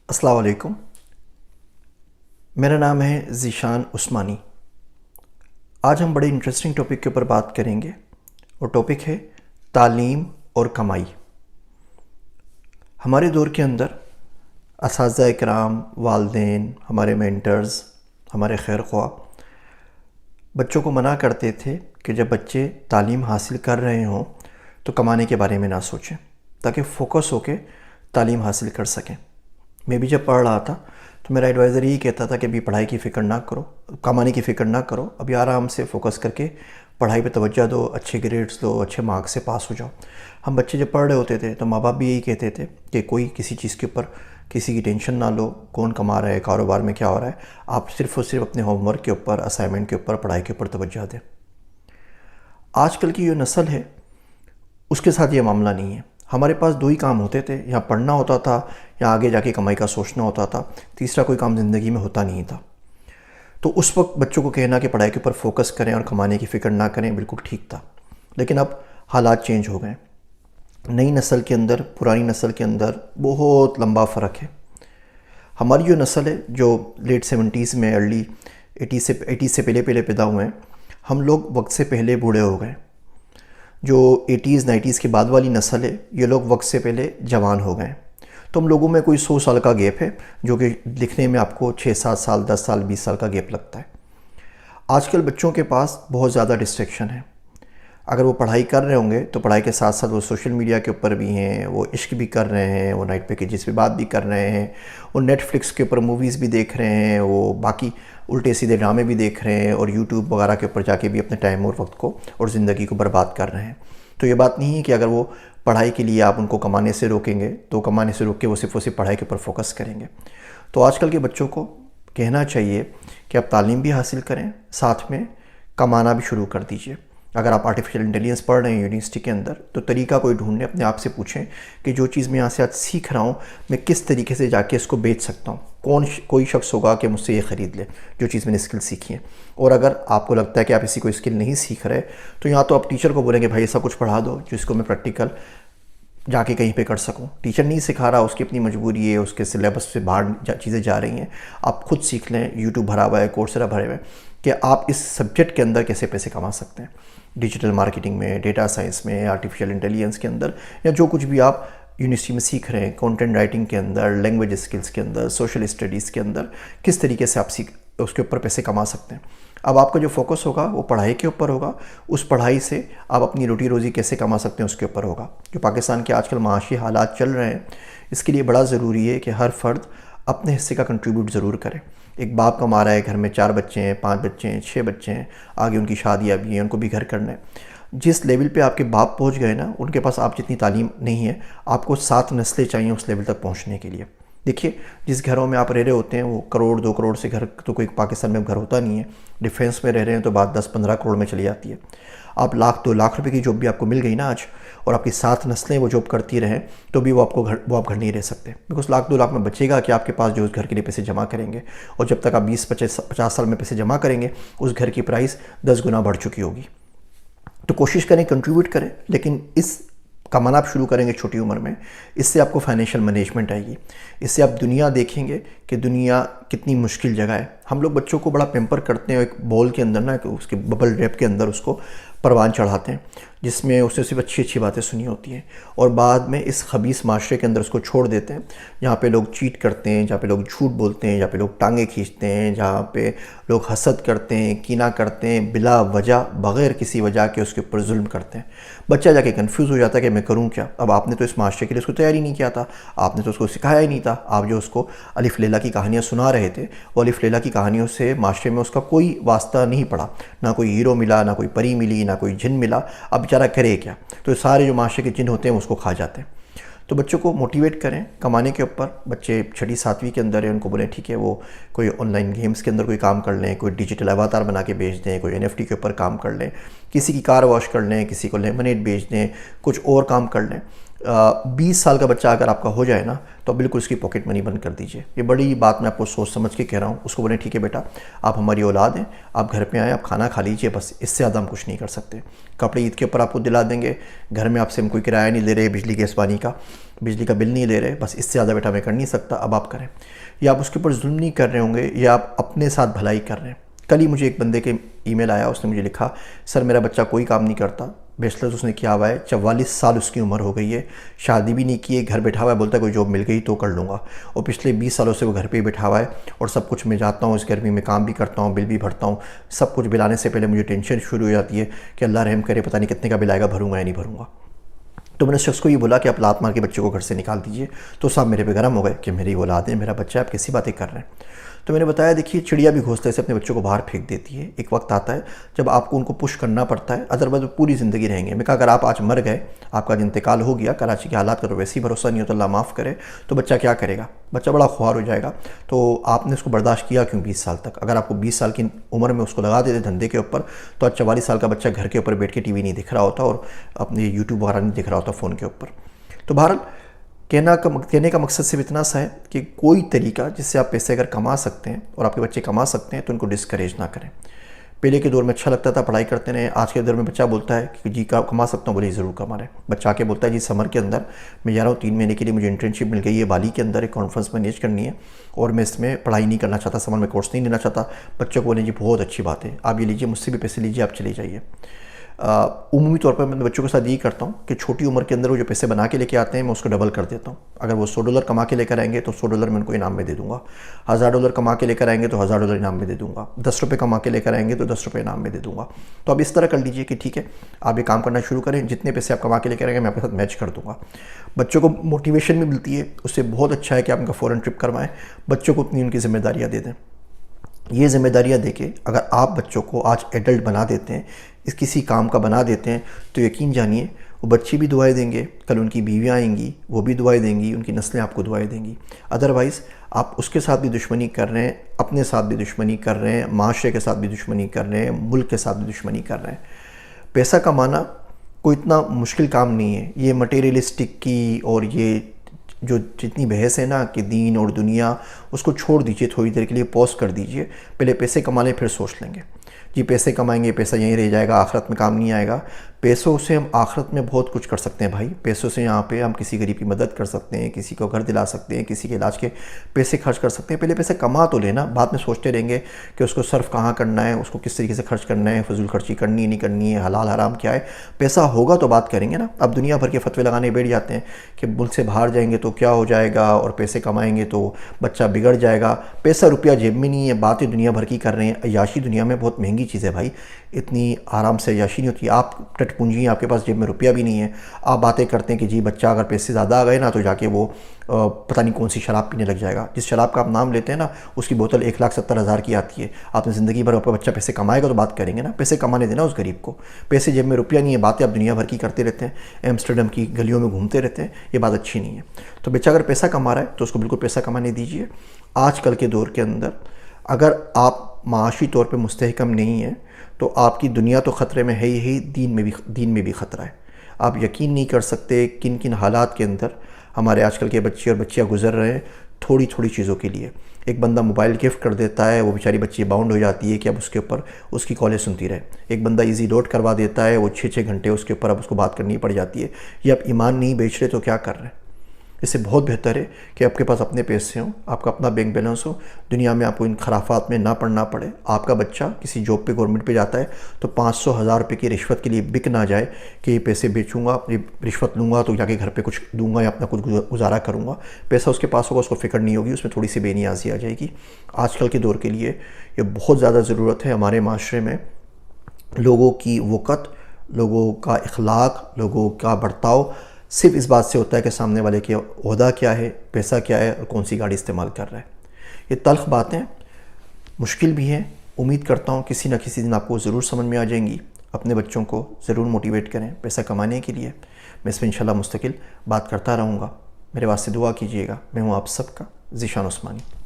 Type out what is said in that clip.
السلام علیکم. میرا نام ہے ذیشان عثمانی. آج ہم بڑے انٹرسٹنگ ٹاپک کے اوپر بات کریں گے اور ٹاپک ہے تعلیم اور کمائی. ہمارے دور کے اندر اساتذہ کرام، والدین، ہمارے مینٹرز، ہمارے خیر خواہ بچوں کو منع کرتے تھے کہ جب بچے تعلیم حاصل کر رہے ہوں تو کمانے کے بارے میں نہ سوچیں تاکہ فوکس ہو کے تعلیم حاصل کر سکیں. میں بھی جب پڑھ رہا تھا تو میرا ایڈوائزر یہی کہتا تھا کہ ابھی پڑھائی کی فکر نہ کرو، کمانے کی فکر نہ کرو، ابھی آرام سے فوکس کر کے پڑھائی پہ توجہ دو، اچھے گریڈز لو، اچھے مارکس سے پاس ہو جاؤ. ہم بچے جب پڑھ رہے ہوتے تھے تو ماں باپ بھی یہی کہتے تھے کہ کوئی کسی چیز کے اوپر کسی کی ٹینشن نہ لو، کون کما رہا ہے، کاروبار میں کیا ہو رہا ہے، آپ صرف اور صرف اپنے ہوم ورک کے اوپر، اسائنمنٹ کے اوپر، پڑھائی کے اوپر توجہ دیں. آج کل کی جو نسل ہے اس کے ساتھ یہ معاملہ نہیں ہے. ہمارے پاس دو ہی کام ہوتے تھے، یا پڑھنا ہوتا تھا یا آگے جا کے کمائی کا سوچنا ہوتا تھا. تیسرا کوئی کام زندگی میں ہوتا نہیں تھا. تو اس وقت بچوں کو کہنا کہ پڑھائی کے اوپر فوکس کریں اور کمانے کی فکر نہ کریں بالکل ٹھیک تھا. لیکن اب حالات چینج ہو گئے. نئی نسل کے اندر پرانی نسل کے اندر بہت لمبا فرق ہے. ہماری جو نسل ہے جو لیٹ 70s میں، ارلی 80s سے پہلے پیدا ہوئے ہیں، ہم لوگ وقت سے پہلے بوڑھے ہو گئے. جو 80s 90s کے بعد والی نسل ہے یہ لوگ وقت سے پہلے جوان ہو گئے. تو ہم لوگوں میں کوئی 100 سال کا گیپ ہے جو کہ لکھنے میں آپ کو 6-7 سال، 10 سال، 20 سال کا گیپ لگتا ہے. آج کل بچوں کے پاس بہت زیادہ ڈسٹریکشن ہے. اگر وہ پڑھائی کر رہے ہوں گے تو پڑھائی کے ساتھ ساتھ وہ سوشل میڈیا کے اوپر بھی ہیں، وہ عشق بھی کر رہے ہیں، وہ نائٹ پیکیجز پہ بات بھی کر رہے ہیں، وہ نیٹ فلکس کے اوپر موویز بھی دیکھ رہے ہیں، وہ باقی الٹے سیدھے ڈرامے بھی دیکھ رہے ہیں، اور یوٹیوب وغیرہ کے اوپر جا کے بھی اپنے ٹائم اور وقت کو اور زندگی کو برباد کر رہے ہیں. تو یہ بات نہیں ہے کہ اگر وہ پڑھائی کے لیے آپ ان کو کمانے سے روکیں گے تو کمانے سے روک کے وہ صرف پڑھائی کے اوپر فوکس کریں گے. تو آج کل کے بچوں کو کہنا چاہیے کہ آپ تعلیم بھی حاصل کریں، ساتھ میں کمانا بھی شروع کر دیجئے. اگر آپ آرٹیفیشل انٹیلیجنس پڑھ رہے ہیں یونیورسٹی کے اندر تو طریقہ کوئی ڈھونڈیں، اپنے آپ سے پوچھیں کہ جو چیز میں یہاں سے آج سیکھ رہا ہوں میں کس طریقے سے جا کے اس کو بیچ سکتا ہوں. کوئی شخص ہوگا کہ مجھ سے یہ خرید لے جو چیز میں نے اسکل سیکھی ہے. اور اگر آپ کو لگتا ہے کہ آپ اسی کو اسکل نہیں سیکھ رہے تو یہاں تو آپ ٹیچر کو بولیں کہ بھائی ایسا کچھ پڑھا دو جس کو میں پریکٹیکل جا کے کہیں پہ کر سکوں. ٹیچر نہیں سکھا رہا، اس کی اپنی مجبوری ہے، اس کے سلیبس سے باہر چیزیں جا رہی ہیں، آپ خود سیکھ لیں. یوٹیوب بھرا ہوا ہے، کورسرا بھرے ہوئے ہیں کہ آپ اس سبجیکٹ کے اندر کیسے پیسے کما سکتے ہیں. ڈیجیٹل مارکیٹنگ میں، ڈیٹا سائنس میں، آرٹیفیشل انٹیلیجنس کے اندر، یا جو کچھ بھی آپ یونیورسٹی میں سیکھ رہے ہیں، کانٹینٹ رائٹنگ کے اندر، لینگویج اسکلز کے اندر، سوشل اسٹڈیز کے اندر، کس طریقے سے آپ اس کے اوپر پیسے کما سکتے ہیں. اب آپ کا جو فوکس ہوگا وہ پڑھائی کے اوپر ہوگا. اس پڑھائی سے آپ اپنی روٹی روزی کیسے کما سکتے ہیں اس کے اوپر ہوگا. جو پاکستان کے آج کل معاشی حالات چل رہے ہیں اس کے لیے بڑا ضروری ہے کہ ہر فرد اپنے حصے کا کنٹریبیوٹ ضرور کرے. ایک باپ کما رہا ہے، گھر میں 4 بچے ہیں، 5 بچے ہیں، 6 بچے ہیں، آگے ان کی شادیاں بھی ہیں، ان کو بھی گھر کرنا ہے. جس لیول پہ آپ کے باپ پہنچ گئے نا، ان کے پاس آپ جتنی تعلیم نہیں ہے، آپ کو 7 نسلیں چاہیے اس لیول تک پہنچنے کے لیے. دیکھیے جس گھروں میں آپ رہ رہے ہوتے ہیں وہ 1-2 کروڑ سے گھر تو کوئی پاکستان میں گھر ہوتا نہیں ہے. ڈیفینس میں رہ رہے ہیں تو بات 10-15 کروڑ میں چلی جاتی ہے. آپ 1,00,000-2 لاکھ روپے کی جاب بھی آپ کو مل گئی نا آج، اور آپ کی 7 نسلیں وہ جاب کرتی رہیں تو بھی وہ آپ گھر نہیں رہ سکتے. بیکاز 1,00,000-2 لاکھ میں بچے گا کہ آپ کے پاس جو اس گھر کے لیے پیسے جمع کریں گے، اور جب تک آپ 20-50 سال میں پیسے جمع کریں گے اس گھر کی پرائس 10 گنا بڑھ چکی ہوگی. تو کوشش کریں، کنٹریبیوٹ کریں، لیکن اس کمانا آپ شروع کریں گے چھوٹی عمر میں. اس سے آپ کو فائنینشیل مینجمنٹ آئے گی. اس سے آپ دنیا دیکھیں گے کہ دنیا کتنی مشکل جگہ ہے. ہم لوگ بچوں کو بڑا پیمپر کرتے ہیں، ایک بول کے اندر نا، اس کے ببل ریپ کے اندر اس کو پروان چڑھاتے ہیں جس میں اس نے صرف اچھی باتیں سنی ہوتی ہیں، اور بعد میں اس خبیث معاشرے کے اندر اس کو چھوڑ دیتے ہیں جہاں پہ لوگ چیٹ کرتے ہیں، جہاں پہ لوگ جھوٹ بولتے ہیں، جہاں پہ لوگ ٹانگیں کھینچتے ہیں، جہاں پہ لوگ حسد کرتے ہیں، کینہ کرتے ہیں، بلا وجہ بغیر کسی وجہ کے اس کے اوپر ظلم کرتے ہیں. بچہ جا کے کنفیوز ہو جاتا ہے کہ میں کروں کیا. اب آپ نے تو اس معاشرے کے لیے اس کو تیاری نہیں کیا تھا، آپ نے تو اس کو سکھایا ہی نہیں تھا. آپ جو اس کو الف لیلا کی کہانیاں سنا رہے تھے، وہ الف لیلا کی کہانیوں سے معاشرے میں اس کا کوئی واسطہ نہیں پڑا. نہ کوئی ہیرو ملا، نہ کوئی پری ملی، نہ کوئی جن ملا. اب بیچارہ کرے کیا؟ تو سارے جو معاشرے کے جن ہوتے ہیں اس کو کھا جاتے ہیں. تو بچوں کو موٹیویٹ کریں کمانے کے اوپر. بچے 6 7ویں کے اندر ہیں، ان کو بولیں ٹھیک ہے وہ کوئی آن لائن گیمز کے اندر کوئی کام کر لیں، کوئی ڈیجیٹل اواتار بنا کے بیچ دیں، کوئی NFT کے اوپر کام کر لیں، کسی کی کار واش کر لیں، کسی کو لیمنیڈ بیچ دیں، کچھ اور کام کر لیں. 20 سال کا بچہ اگر آپ کا ہو جائے نا تو بالکل اس کی پاکٹ منی بند کر دیجئے. یہ بڑی بات میں آپ کو سوچ سمجھ کے کہہ رہا ہوں. اس کو بولیں ٹھیک ہے بیٹا آپ ہماری اولاد ہیں, آپ گھر پہ آئیں, آپ کھانا کھا لیجئے, بس اس سے زیادہ ہم کچھ نہیں کر سکتے. کپڑے عید کے اوپر آپ کو دلا دیں گے, گھر میں آپ سے ہم کوئی کرایہ نہیں لے رہے, بجلی گیس پانی کا بجلی کا بل نہیں لے رہے, بس اس سے زیادہ بیٹا میں کر نہیں سکتا, اب آپ کریں. یا آپ اس کے اوپر ظلم نہیں کر رہے ہوں گے, یا آپ اپنے ساتھ بھلائی کر رہے ہیں. کل ہی مجھے ایک بندے کے ای میل آیا, اس نے مجھے لکھا سر میرا بچہ کوئی کام نہیں کرتا, بیچلرز اس نے کیا ہوا ہے, 44 سال اس کی عمر ہو گئی ہے, شادی بھی نہیں کی ہے, گھر بیٹھا ہوا ہے, بولتا ہے کوئی جاب مل گئی تو کر لوں گا, اور پچھلے 20 سالوں سے وہ گھر پہ ہی بیٹھا ہوا ہے, اور سب کچھ میں جاتا ہوں اس گرمی میں کام بھی کرتا ہوں, بل بھی بھرتا ہوں, سب کچھ بل آنے سے پہلے مجھے ٹینشن شروع ہو جاتی ہے کہ اللہ رحم کرے پتہ نہیں کتنے کا بل آئے گا, بھروں گا یا نہیں بھروں گا. تو میں نے اس شخص کو یہ بولا کہ آپ لات مار کے بچے کو گھر سے نکال دیجئے. تو صاحب میرے پہ گرم ہو گئے کہ میری اولاد ہے, میرا بچہ ہے, آپ کیسی باتیں کر رہے ہیں. تو میں نے بتایا دیکھیے چڑیا بھی گھونسلے سے اپنے بچوں کو باہر پھینک دیتی ہے, ایک وقت آتا ہے جب آپ کو ان کو پش کرنا پڑتا ہے, ادروائز وہ پوری زندگی رہیں گے. میں کہا اگر آپ آج مر گئے, آپ کا انتقال ہو گیا, کراچی کے حالات کا تو ویسے ہی بھروسہ نہیں ہوتا, اللہ معاف کرے, تو بچہ کیا کرے گا, بچہ بڑا خوار ہو جائے گا. تو آپ نے اس کو برداشت کیا کیوں 20 سال تک؟ اگر آپ کو 20 سال کی عمر میں اس کو لگا دیتے دھندے کے اوپر, تو آج 44 سال کا بچہ گھر کے اوپر بیٹھ کے ٹی وی نہیں دیکھ رہا ہوتا, اور اپنے یوٹیوب وغیرہ نہیں دیکھ رہا ہوتا فون کے اوپر. تو بہرحال کہنے کا مقصد صرف اتنا سا ہے کہ کوئی طریقہ جس سے آپ پیسے اگر کما سکتے ہیں اور آپ کے بچے کما سکتے ہیں تو ان کو ڈسکریج نہ کریں. پہلے کے دور میں اچھا لگتا تھا پڑھائی کرتے رہے, آج کے دور میں بچہ بولتا ہے کہ جی کما سکتا ہوں, بولے ضرور کما رہے ہیں. بچہ آ کے بولتا ہے جی سمر کے اندر میں جا رہا ہوں 3 مہینے کے لیے, مجھے انٹرنشپ مل گئی ہے بالی کے اندر, ایک کانفرنس مینیج کرنی ہے, اور میں اس میں پڑھائی نہیں کرنا چاہتا, سمر میں کورس نہیں لینا چاہتا. بچوں کو بولیں جی بہت اچھی بات ہے, آپ یہ لیجیے, مجھ سے بھی پیسے لیجیے, آپ چلے جائیے. عمومی طور پر میں بچوں کے ساتھ یہی کرتا ہوں کہ چھوٹی عمر کے اندر وہ جو پیسے بنا کے لے کے آتے ہیں میں اس کو ڈبل کر دیتا ہوں. اگر وہ $100 کما کے لے کر آئیں گے تو $100 میں ان کو انعام میں دے دوں گا, $1000 کما کے لے کر آئیں گے تو $1000 انعام میں دے دوں گا, $10 کما کے لے کر آئیں گے تو $10 انعام میں دے دوں گا. تو اب اس طرح کر لیجئے کہ ٹھیک ہے آپ یہ کام کرنا شروع کریں, جتنے پیسے آپ کما کے لے کر آئیں گے میں آپ کے ساتھ میچ کر دوں گا. بچوں کو موٹیویشن بھی ملتی ہے, اس سے بہت اچھا ہے کہ آپ ان کا فوراً ٹرپ کروائیں, بچوں کو اتنی ان کی ذمہ داریاں دے دیں. یہ ذمہ داریاں دے کے اگر آپ بچوں کو آج ایڈلٹ بنا دیتے ہیں, اس کسی کام کا بنا دیتے ہیں, تو یقین جانیے وہ بچے بھی دعائیں دیں گے, کل ان کی بیویاں آئیں گی وہ بھی دعائیں دیں گی, ان کی نسلیں آپ کو دعائیں دیں گی. ادروائز آپ اس کے ساتھ بھی دشمنی کر رہے ہیں, اپنے ساتھ بھی دشمنی کر رہے ہیں, معاشرے کے ساتھ بھی دشمنی کر رہے ہیں, ملک کے ساتھ بھی دشمنی کر رہے ہیں. پیسہ کمانا کوئی اتنا مشکل کام نہیں ہے. یہ مٹیریلسٹک کی اور یہ جو جتنی بحث ہے نا کہ دین اور دنیا, اس کو چھوڑ دیجئے, تھوڑی دیر کے لیے پوز کر دیجئے, پہلے پیسے کما لیں پھر سوچ لیں گے. جی پیسے کمائیں گے, پیسہ یہیں رہ جائے گا, آخرت میں کام نہیں آئے گا. پیسوں سے ہم آخرت میں بہت کچھ کر سکتے ہیں بھائی. پیسوں سے یہاں پہ ہم کسی غریب کی مدد کر سکتے ہیں, کسی کو گھر دلا سکتے ہیں, کسی کے علاج کے پیسے خرچ کر سکتے ہیں. پہلے پیسے کما تو لینا, بعد میں سوچتے رہیں گے کہ اس کو صرف کہاں کرنا ہے, اس کو کس طریقے سے خرچ کرنا ہے, فضول خرچی کرنی ہے نہیں کرنی ہے, حلال حرام کیا ہے. پیسہ ہوگا تو بات کریں گے نا. اب دنیا بھر کے فتوے لگانے بیٹھ جاتے ہیں کہ ملک سے باہر جائیں گے تو کیا ہو جائے گا, اور پیسے کمائیں گے تو بچہ بگڑ جائے گا. پیسہ روپیہ جیب میں نہیں ہے, باتیں دنیا بھر کی کر رہے ہیں. عیاشی دنیا میں بہت مہنگی چیز ہے بھائی, اتنی آرام سے عیاشی نہیں ہوتی. آپ ٹٹ پونجی ہیں, آپ کے پاس جیب میں روپیہ بھی نہیں ہے, آپ باتیں کرتے ہیں کہ جی بچہ اگر پیسے زیادہ آ گئے نا تو جا کے وہ پتہ نہیں کون سی شراب پینے لگ جائے گا. جس شراب کا آپ نام لیتے ہیں نا اس کی بوتل 1,70,000 کی آتی ہے. آپ نے زندگی بھر اپنا بچہ پیسے کمائے گا تو بات کریں گے نا. پیسے کمانے دینا اس غریب کو, پیسے جیب میں روپیہ نہیں ہے, باتیں آپ دنیا بھر کی کرتے رہتے ہیں, ایمسٹرڈم کی گلیوں میں گھومتے رہتے ہیں, یہ بات اچھی نہیں ہے. تو بچہ اگر پیسہ کما رہا ہے تو اس کو بالکل پیسہ کمانے دیجئے. آج کل کے دور کے اندر اگر آپ معاشی طور پہ مستحکم نہیں ہیں تو آپ کی دنیا تو خطرے میں ہے ہی, دین میں بھی خطرہ ہے. آپ یقین نہیں کر سکتے کن کن حالات کے اندر ہمارے آج کل کے بچے اور بچیاں گزر رہے ہیں تھوڑی تھوڑی چیزوں کے لیے. ایک بندہ موبائل گفٹ کر دیتا ہے, وہ بیچاری بچی باؤنڈ ہو جاتی ہے کہ اب اس کے اوپر اس کی کالیں سنتی رہے. ایک بندہ ایزی لوڈ کروا دیتا ہے, وہ 6 گھنٹے اس کے اوپر اب اس کو بات کرنی پڑ جاتی ہے. یہ آپ ایمان نہیں بیچ رہے تو کیا کر رہے ہیں؟ اس سے بہت بہتر ہے کہ آپ کے پاس اپنے پیسے ہوں, آپ کا اپنا بینک بیلنس ہو, دنیا میں آپ کو ان خرافات میں نہ پڑنا پڑے. آپ کا بچہ کسی جاب پہ گورنمنٹ پہ جاتا ہے تو 500,000 روپے کی رشوت کے لیے بک نہ جائے کہ یہ پیسے بیچوں گا, یہ رشوت لوں گا تو جا کے گھر پہ کچھ دوں گا یا اپنا کچھ گزارا کروں گا. پیسہ اس کے پاس ہوگا, اس کو فکر نہیں ہوگی, اس میں تھوڑی سی بے نیازی آ جائے گی. آج کل کے دور کے لیے یہ بہت زیادہ ضرورت ہے. ہمارے معاشرے میں لوگوں کی وقت, لوگوں کا اخلاق, لوگوں کا برتاؤ صرف اس بات سے ہوتا ہے کہ سامنے والے کے عہدہ کیا ہے, پیسہ کیا ہے, اور کون سی گاڑی استعمال کر رہا ہے. یہ تلخ باتیں مشکل بھی ہیں. امید کرتا ہوں کسی نہ کسی دن آپ کو ضرور سمجھ میں آ جائیں گی. اپنے بچوں کو ضرور موٹیویٹ کریں پیسہ کمانے کے لیے. میں اس میں انشاءاللہ مستقل بات کرتا رہوں گا. میرے واسطے دعا کیجیے گا. میں ہوں آپ سب کا ذیشان عثمانی.